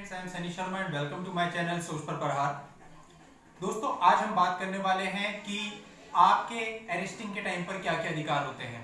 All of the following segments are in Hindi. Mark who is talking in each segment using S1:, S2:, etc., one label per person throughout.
S1: Friends, I am Sunny Sharma and welcome to my channel सोच पर प्रहार। दोस्तों, आज हम बात करने वाले हैं कि आपके अरेस्टिंग के टाइम पर क्या क्या अधिकार होते हैं।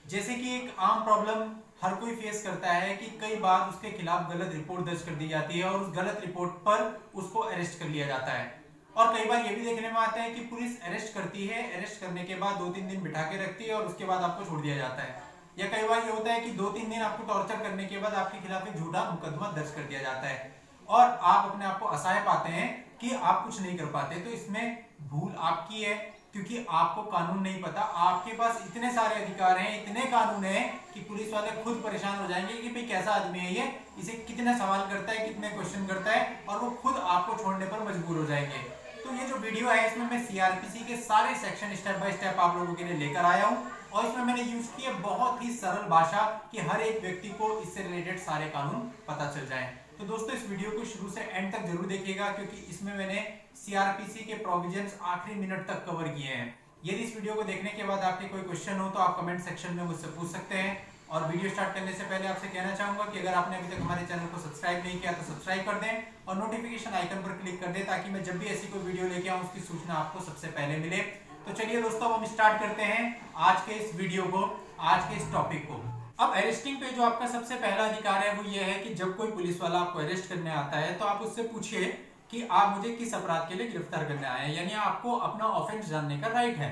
S1: जैसे कि एक आम प्रॉब्लम हर कोई फेस करता है कि कई बार उसके खिलाफ गलत रिपोर्ट दर्ज कर दी जाती है और उस गलत रिपोर्ट पर उसको अरेस्ट कर लिया जाता है। और कई बार ये भी देखने में आता है कि पुलिस अरेस्ट करती है, अरेस्ट करने के बाद 2-3 दिन बिठा के रखती है और उसके बाद आपको छोड़ दिया जाता है। या कई बार ये होता है कि 2-3 दिन आपको टॉर्चर करने के बाद आपके खिलाफ एक झूठा मुकदमा दर्ज कर दिया जाता है और आप अपने आप को असहाय पाते हैं कि आप कुछ नहीं कर पाते। तो इसमें भूल आपकी है, क्योंकि आपको कानून नहीं पता। आपके पास इतने सारे अधिकार हैं, इतने कानून हैं कि पुलिस वाले खुद परेशान हो जाएंगे कि भाई कैसा आदमी है ये, इसे कितने सवाल करता है, कितने क्वेश्चन करता है, और वो खुद आपको छोड़ने पर मजबूर हो जाएंगे। तो ये जो वीडियो है इसमें मैं सीआरपीसी के सारे सेक्शन स्टेप बाय स्टेप आप लोगों के लिए लेकर आया हूं और इसमें मैंने यूज की है बहुत ही सरल भाषा कि हर एक व्यक्ति को इससे रिलेटेड सारे कानून पता चल जाएं। तो दोस्तों, इस वीडियो को शुरू से एंड तक जरूर देखिएगा, क्योंकि इसमें मैंने सीआरपीसी के प्रोविजंस आखिरी मिनट तक कवर किए हैं। यदि इस वीडियो को देखने के बाद आपके कोई क्वेश्चन हो तो आप कमेंट सेक्शन में मुझसे पूछ सकते हैं। और वीडियो स्टार्ट करने से पहले आपसे कहना चाहूंगा कि अगर आपने अभी तक हमारे चैनल को सब्सक्राइब नहीं किया तो सब्सक्राइब कर दें और नोटिफिकेशन आइकन पर क्लिक कर दें, ताकि मैं जब भी ऐसी कोई वीडियो लेके आऊं उसकी सूचना आपको सबसे पहले मिले। तो चलिए दोस्तों, हम स्टार्ट करते हैं आज के इस वीडियो को, आज के इस टॉपिक को। अब अरेस्टिंग पे जो आपका सबसे पहला अधिकार है वो ये है कि जब कोई पुलिस वाला आपको अरेस्ट करने आता है तो आप उससे पूछिए कि आप मुझे किस अपराध के लिए गिरफ्तार करने आए हैं, यानी आपको अपना ऑफेंस जानने का राइट है।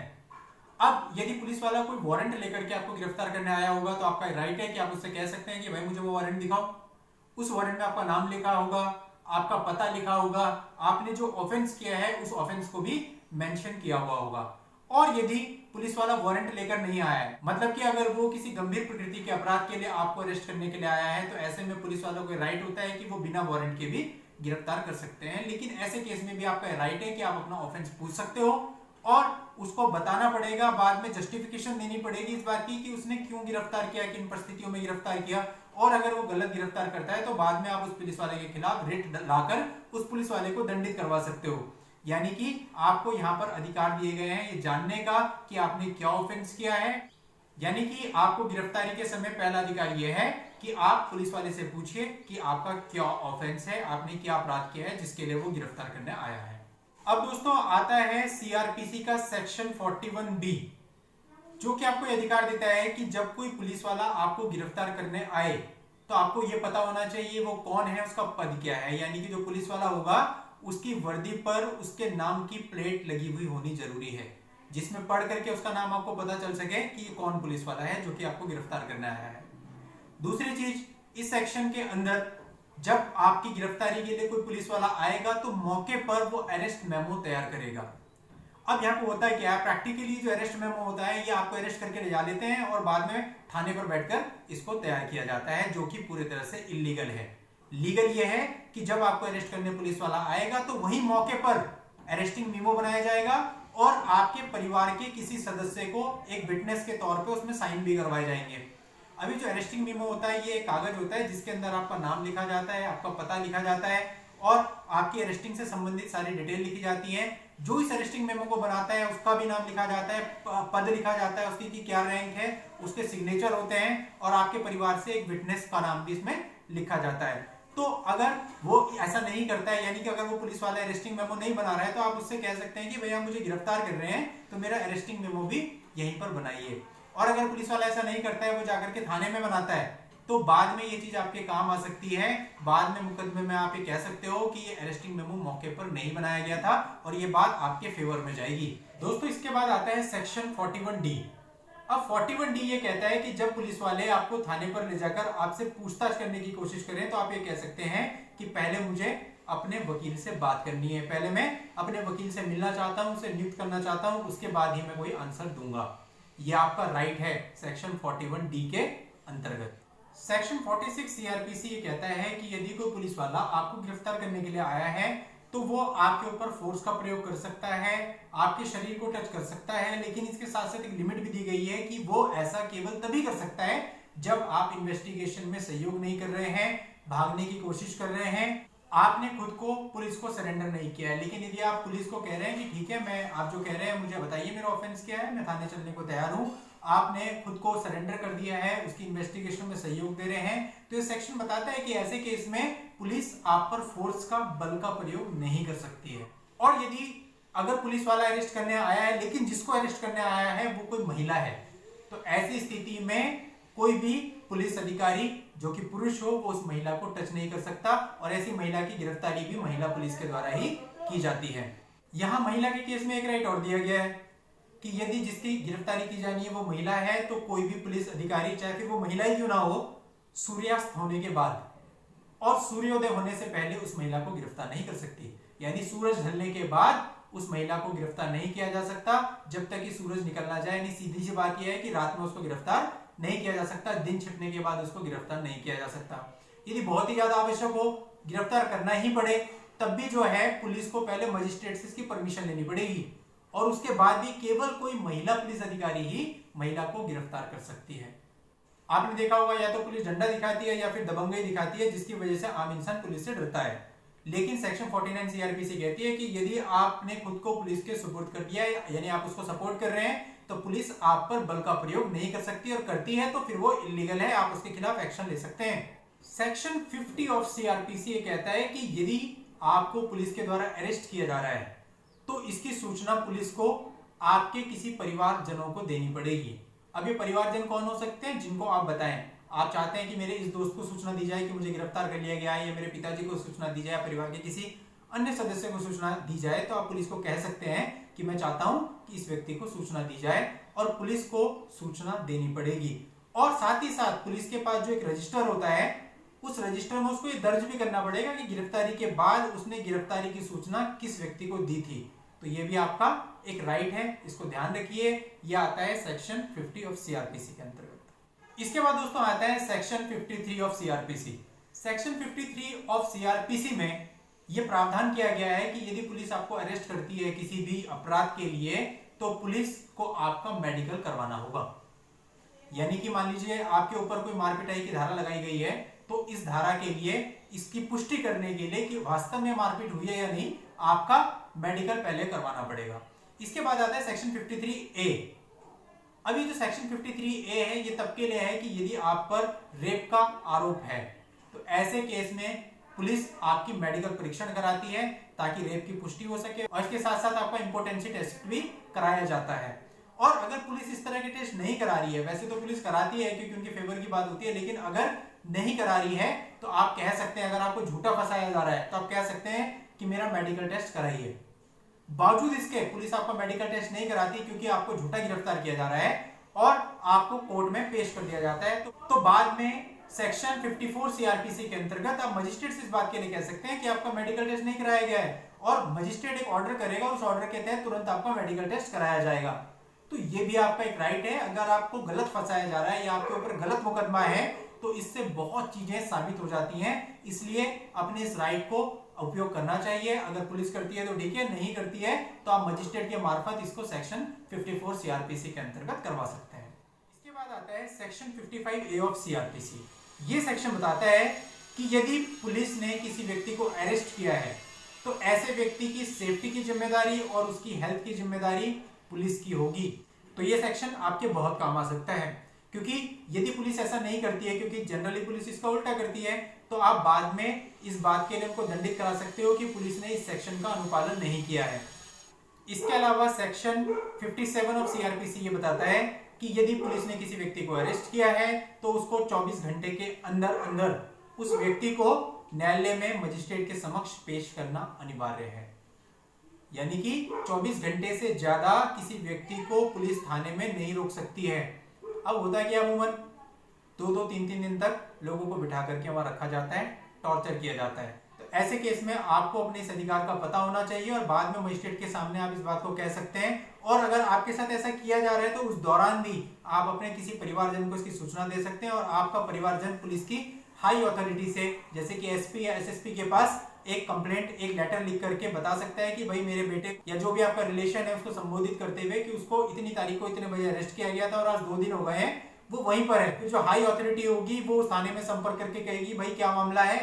S1: अब यदि पुलिस वाला कोई वारंट लेकर के आपको गिरफ्तार करने आया होगा तो आपका राइट है कि आप उससे कह सकते हैं कि भाई मुझे वो वारंट दिखाओ। उस वारंट में आपका नाम लिखा होगा, आपका पता लिखा होगा, आपने जो ऑफेंस किया है उस ऑफेंस को भी मेंशन किया हुआ होगा। और यदि पुलिस वाला वारंट लेकर नहीं आया है, मतलब कि अगर वो किसी गंभीर प्रकृति के अपराध के लिए आपको अरेस्ट करने के लिए आया है, तो ऐसे में पुलिस वालों को राइट होता है कि वो बिना वारंट के भी गिरफ्तार कर सकते हैं। लेकिन ऐसे केस में भी आपका राइट है कि आप अपना ऑफेंस पूछ सकते हो और उसको बताना पड़ेगा, बाद में जस्टिफिकेशन देनी पड़ेगी इस बात की कि उसने क्यों गिरफ्तार किया, किन परिस्थितियों में गिरफ्तार किया। और अगर वो गलत गिरफ्तार करता है तो बाद में आप उस पुलिस वाले के खिलाफ रिट लाकर उस पुलिस वाले को दंडित करवा सकते हो। यानी कि आपको यहाँ पर अधिकार दिए गए हैं ये जानने का कि आपने क्या ऑफेंस किया है। यानी कि आपको गिरफ्तारी के समय पहला अधिकार यह है कि आप पुलिस वाले से पूछिए कि आपका क्या ऑफेंस है, आपने क्या अपराध किया है जिसके लिए वो गिरफ्तार करने आया है। अब दोस्तों, आता है सीआरपीसी का सेक्शन 41B, जो कि आपको अधिकार देता है कि जब कोई पुलिस वाला आपको गिरफ्तार करने आए तो आपको यह पता होना चाहिए वो कौन है, उसका पद क्या है। यानी कि जो पुलिस वाला होगा उसकी वर्दी पर उसके नाम की प्लेट लगी हुई होनी जरूरी है, जिसमें पढ़ करके उसका नाम आपको पता चल सके कि कौन पुलिस वाला है जो कि आपको गिरफ्तार करने आया है। दूसरी चीज, इस सेक्शन के अंदर जब आपकी गिरफ्तारी के लिए कोई पुलिस वाला आएगा तो मौके पर वो अरेस्ट मेमो तैयार करेगा। अब यहाँ पे होता है क्या है, प्रैक्टिकली जो अरेस्ट मेमो होता है ये आपको अरेस्ट करके ले जा लेते हैं और बाद में थाने पर बैठकर इसको तैयार किया जाता है, जो कि पूरी तरह से इलीगल है। लीगल ये है कि जब आपको अरेस्ट करने पुलिस वाला आएगा तो वही मौके पर अरेस्टिंग मेमो बनाया जाएगा और आपके परिवार के किसी सदस्य को एक विटनेस के तौर पर उसमें साइन भी करवाए जाएंगे। अभी जो अरेस्टिंग मेमो होता है ये एक कागज होता है जिसके अंदर आपका नाम लिखा जाता है, आपका पता लिखा जाता है और आपकी अरेस्टिंग से संबंधित सारी डिटेल लिखी जाती है। जो इस अरेस्टिंग मेमो को बनाता है उसका भी नाम लिखा जाता है, पद लिखा जाता है, उसकी क्या रैंक है, उसके सिग्नेचर होते हैं और आपके परिवार से एक विटनेस का नाम भी इसमें लिखा जाता है। तो अगर वो ऐसा नहीं करता है, यानी कि अगर वो पुलिस वाला अरेस्टिंग मेमो नहीं बना रहा है, तो आप उससे कह सकते हैं कि भैया मुझे गिरफ्तार कर रहे हैं तो मेरा अरेस्टिंग मेमो भी यहीं पर बनाइए। और अगर पुलिस वाला ऐसा नहीं करता है, वो जाकर के थाने में बनाता है, तो बाद में ये चीज आपके काम आ सकती है। बाद में मुकदमे में आप ये कह सकते हो कि ये अरेस्टिंग मेमो मौके पर नहीं बनाया गया था और ये बात आपके फेवर में जाएगी। दोस्तों, इसके बाद आता है सेक्शन 41D। अब 41D ये कहता है कि जब पुलिस वाले आपको थाने पर ले जाकर आपसे पूछताछ करने की कोशिश करें तो आप ये कह सकते हैं कि पहले मुझे अपने वकील से बात करनी है, पहले मैं अपने वकील से मिलना चाहता हूं, उसे नियुक्त करना चाहता हूं, उसके बाद ही मैं कोई आंसर दूंगा। ये आपका राइट है सेक्शन 41D के अंतर्गत। सेक्शन 46 सीआरपीसी ये कहता है कि यदि कोई पुलिस वाला आपको गिरफ्तार करने के लिए आया है तो वो आपके ऊपर फोर्स का प्रयोग कर सकता है, आपके शरीर को टच कर सकता है, लेकिन इसके साथ साथ एक लिमिट भी दी गई है कि वो ऐसा केवल तभी कर सकता है जब आप इन्वेस्टिगेशन में सहयोग नहीं कर रहे हैं, भागने की कोशिश कर रहे हैं, आपने खुद को पुलिस को सरेंडर नहीं किया है। लेकिन यदि आप पुलिस को कह रहे हैं कि ठीक है, मैं आप जो कह रहे हैं मुझे बताइए मेरा ऑफेंस क्या है, मैं थाने चलने को तैयार हूं, आपने खुद को सरेंडर कर दिया है, उसकी इन्वेस्टिगेशन में सहयोग दे रहे हैं, तो ये सेक्शन बताता है कि ऐसे केस में पुलिस आप पर फोर्स का, बल का प्रयोग नहीं कर सकती है। और यदि अगर पुलिस वाला अरेस्ट करने आया है लेकिन जिसको अरेस्ट करने आया है वो कोई महिला है, तो ऐसी स्थिति में कोई भी पुलिस अधिकारी जो कि पुरुष हो वो उस महिला को टच नहीं कर सकता और ऐसी महिला की गिरफ्तारी भी महिला पुलिस के द्वारा ही की जाती है। यहां महिला के केस में एक राइट और दिया गया है कि यदि जिसकी गिरफ्तारी की जानी है वो महिला है तो कोई भी पुलिस अधिकारी, चाहे फिर वो महिला ही क्यों ना हो, सूर्यास्त होने के बाद और सूर्योदय होने से पहले उस महिला को गिरफ्तार नहीं कर सकती। यानी सूरज ढलने के बाद उस महिला को गिरफ्तार नहीं किया जा सकता जब तक कि सूरज निकल ना जाए। यानी सीधी सी बात यह है कि रात में उसको गिरफ्तार नहीं किया जा सकता, दिन छिपने के बाद उसको गिरफ्तार नहीं किया जा सकता। यदि बहुत ही ज्यादा आवश्यक हो, गिरफ्तार करना ही पड़े, तब भी जो है पुलिस को पहले मजिस्ट्रेट से इसकी परमिशन लेनी पड़ेगी और उसके बाद भी केवल कोई महिला पुलिस अधिकारी ही महिला को गिरफ्तार कर सकती है। आपने देखा होगा या तो पुलिस डंडा दिखाती है या फिर दबंगई दिखाती है, जिसकी वजह से आम इंसान पुलिस से डरता है। लेकिन सेक्शन 49 सीआरपीसी कहती है कि यदि आपने खुद को पुलिस के सुपुर्द कर दिया है, यानी आप उसको सपोर्ट कर रहे हैं, तो पुलिस आप पर बल का प्रयोग नहीं कर सकती और करती है तो फिर वो इलीगल है, आप उसके खिलाफ एक्शन ले सकते हैं। सेक्शन 50 ऑफ सीआरपीसी ये कहता है कि यदि आपको पुलिस के द्वारा अरेस्ट किया जा रहा है तो इसकी सूचना पुलिस को आपके किसी परिवारजनों को देनी पड़ेगी। अब ये परिवारजन कौन हो सकते हैं? जिनको आप बताएं, आप चाहते हैं कि मेरे इस दोस्त को सूचना दी जाए कि मुझे गिरफ्तार कर लिया गया है, या मेरे पिताजी को सूचना दी जाए, परिवार के किसी अन्य सदस्य को सूचना दी जाए, तो आप पुलिस को कह सकते हैं कि मैं चाहता हूं कि इस व्यक्ति को सूचना दी जाए और पुलिस को सूचना देनी पड़ेगी। और साथ ही साथ पुलिस के पास जो एक रजिस्टर होता है, उस रजिस्टर में उसको ये दर्ज भी करना पड़ेगा कि गिरफ्तारी के बाद उसने गिरफ्तारी की सूचना किस व्यक्ति को दी थी। तो ये भी आपका एक राइट है, इसको ध्यान रखिए। यह आता है सेक्शन 50 ऑफ सीआरपीसी के अंतर्गत। इसके बाद दोस्तों आता है section 53 of CrPC. Section 53 of CrPC में यह प्रावधान किया गया है कि यदि पुलिस आपको अरेस्ट करती है किसी भी अपराध के लिए, तो पुलिस को आपका मेडिकल करवाना होगा। यानी कि मान लीजिए आपके ऊपर कोई मारपिटाई की धारा लगाई गई है, तो इस धारा के लिए इसकी पुष्टि करने के लिए कि वास्तव में मारपीट हुई है या नहीं, आपका मेडिकल पहले करवाना पड़ेगा। इसके बाद आता है सेक्शन 53A। अभी जो सेक्शन 53A है ये तब के लिए है कि यदि आप पर रेप का आरोप है, तो ऐसे केस में पुलिस आपकी मेडिकल परीक्षण कराती है ताकि रेप की पुष्टि हो सके, और इसके साथ साथ आपका इंपोर्टेंसी टेस्ट भी कराया जाता है। और अगर पुलिस इस तरह के टेस्ट नहीं करा रही है, वैसे तो पुलिस कराती है क्योंकि उनके फेवर की बात होती है, लेकिन अगर नहीं करा रही है तो आप कह सकते हैं, अगर आपको झूठा फंसाया जा रहा है तो आप कह सकते हैं कि मेरा मेडिकल टेस्ट कराइए। बावजूद इसके पुलिस आपका मेडिकल टेस्ट नहीं कराती क्योंकि आपको झूठा गिरफ्तार किया जा रहा है और आपको कोर्ट में पेश कर दिया जाता है, तो बाद में सेक्शन 54 सीआरपीसी के अंतर्गत आप मजिस्ट्रेट से इस बात के लिए कह सकते हैं कि आपका मेडिकल टेस्ट नहीं कराया गया है, और मजिस्ट्रेट एक ऑर्डर करेगा, उस ऑर्डर के तहत तुरंत आपका मेडिकल टेस्ट कराया जाएगा। तो ये भी आपका एक राइट है। अगर आपको गलत फंसाया जा रहा है या आपके ऊपर गलत मुकदमा है तो इससे बहुत चीजें साबित हो जाती हैं, इसलिए अपने इस राइट को उपयोग करना चाहिए। अगर पुलिस करती है तो ठीक है, नहीं करती है तो आप मजिस्ट्रेट के मार्फत इसको सेक्शन 54 सीआरपीसी के अंतर्गत करवा सकते हैं। इसके बाद आता है सेक्शन 55A ऑफ सीआरपीसी। ये सेक्शन बताता है कि यदि पुलिस ने किसी व्यक्ति को अरेस्ट किया है तो ऐसे व्यक्ति की सेफ्टी की जिम्मेदारी और उसकी हेल्थ की जिम्मेदारी पुलिस की होगी। तो ये सेक्शन आपके बहुत काम आ सकता है, क्योंकि यदि पुलिस ऐसा नहीं करती है, क्योंकि जनरली पुलिस इसका उल्टा करती है, तो आप बाद में इस बात के लिए उनको दंडित करा सकते हो कि पुलिस ने इस सेक्शन का अनुपालन नहीं किया है। इसके अलावा सेक्शन 57 ऑफ सीआरपीसी ये बताता है कि यदि पुलिस ने किसी व्यक्ति को अरेस्ट किया है तो उसको 24 घंटे के अंदर अंदर उस व्यक्ति को न्यायालय में मजिस्ट्रेट के समक्ष पेश करना अनिवार्य है। यानी कि 24 घंटे से ज्यादा किसी व्यक्ति को पुलिस थाने में नहीं रोक सकती है। अब होता है कि अमूमन 2-3 दिन तक लोगों को बिठा करके वहां रखा जाता है, टॉर्चर किया जाता है। तो ऐसे केस में आपको अपने इस अधिकार का पता होना चाहिए और बाद में मजिस्ट्रेट के सामने आप इस बात को कह सकते हैं। और अगर आपके साथ ऐसा किया जा रहा है तो उस दौरान भी आप अपने किसी परिवारजन को इसकी सूचना दे सकते हैं, और आपका परिवारजन पुलिस की हाई अथॉरिटी से, जैसे कि एसपी या एसएसपी के पास एक कंप्लेंट, एक लेटर लिख करके बता सकता है कि भाई मेरे बेटे या जो भी आपका रिलेशन है उसको संबोधित करते हुए कि उसको इतनी तारीख को इतने बजे अरेस्ट किया गया था और आज 2 दिन हो गए हैं, वो वहीं पर है। फिर जो हाई अथॉरिटी होगी वो उस थाने में संपर्क करके कहेगी भाई क्या मामला है,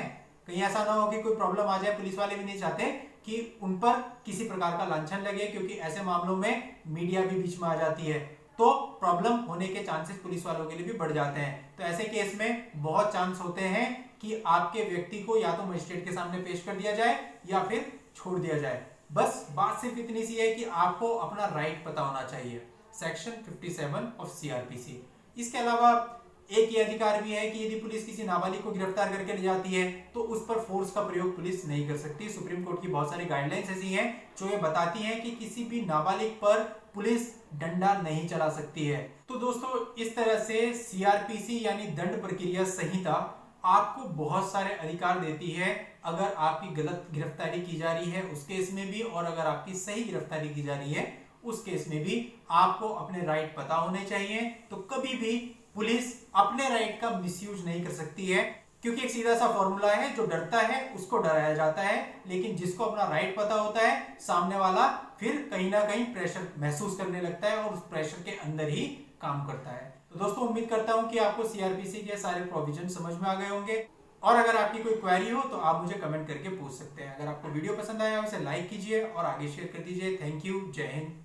S1: कहीं ऐसा ना हो कि कोई प्रॉब्लम आ जाए। पुलिस वाले भी नहीं चाहते कि उन पर किसी प्रकार का लांछन लगे, क्योंकि ऐसे मामलों में मीडिया भी बीच में आ जाती है तो प्रॉब्लम होने के चांसेस पुलिस वालों के लिए भी बढ़ जाते हैं। तो ऐसे केस में बहुत चांस होते हैं कि आपके व्यक्ति को या तो मजिस्ट्रेट के सामने पेश कर दिया जाए या फिर छोड़ दिया जाए। बस बात सिर्फ इतनी सी है कि आपको अपना राइट पता होना चाहिए, सेक्शन 57 ऑफ सीआरपीसी। इसके अलावा एक ये अधिकार भी है कि यदि पुलिस किसी नाबालिग को गिरफ्तार करके ले जाती है तो उस पर फोर्स का प्रयोग पुलिस नहीं कर सकती। सुप्रीम कोर्ट की बहुत सारी गाइडलाइंस ऐसी हैं जो ये बताती हैं कि किसी भी नाबालिग पर पुलिस डंडा नहीं चला सकती है। तो दोस्तों, इस तरह से सीआरपीसी यानी दंड प्रक्रिया संहिता आपको बहुत सारे अधिकार देती है। अगर आपकी गलत गिरफ्तारी की जा रही है उस केस में भी, और अगर आपकी सही गिरफ्तारी की जा रही है उस केस में भी आपको अपने राइट पता होने चाहिए। तो कभी भी पुलिस अपने राइट का मिसयूज नहीं कर सकती है, क्योंकि एक सीधा सा फॉर्मूला है, जो डरता है उसको डराया जाता है, लेकिन जिसको अपना राइट पता होता है सामने वाला फिर कहीं ना कहीं प्रेशर महसूस करने लगता है और उस प्रेशर के अंदर ही काम करता है। तो दोस्तों, उम्मीद करता हूं कि आपको सीआरपीसी के सारे प्रोविजन समझ में आ गए होंगे, और अगर आपकी कोई क्वेरी हो तो आप मुझे कमेंट करके पूछ सकते हैं। अगर आपको वीडियो पसंद आया उसे लाइक कीजिए और आगे शेयर कर दीजिए। Thank you. जय हिंद।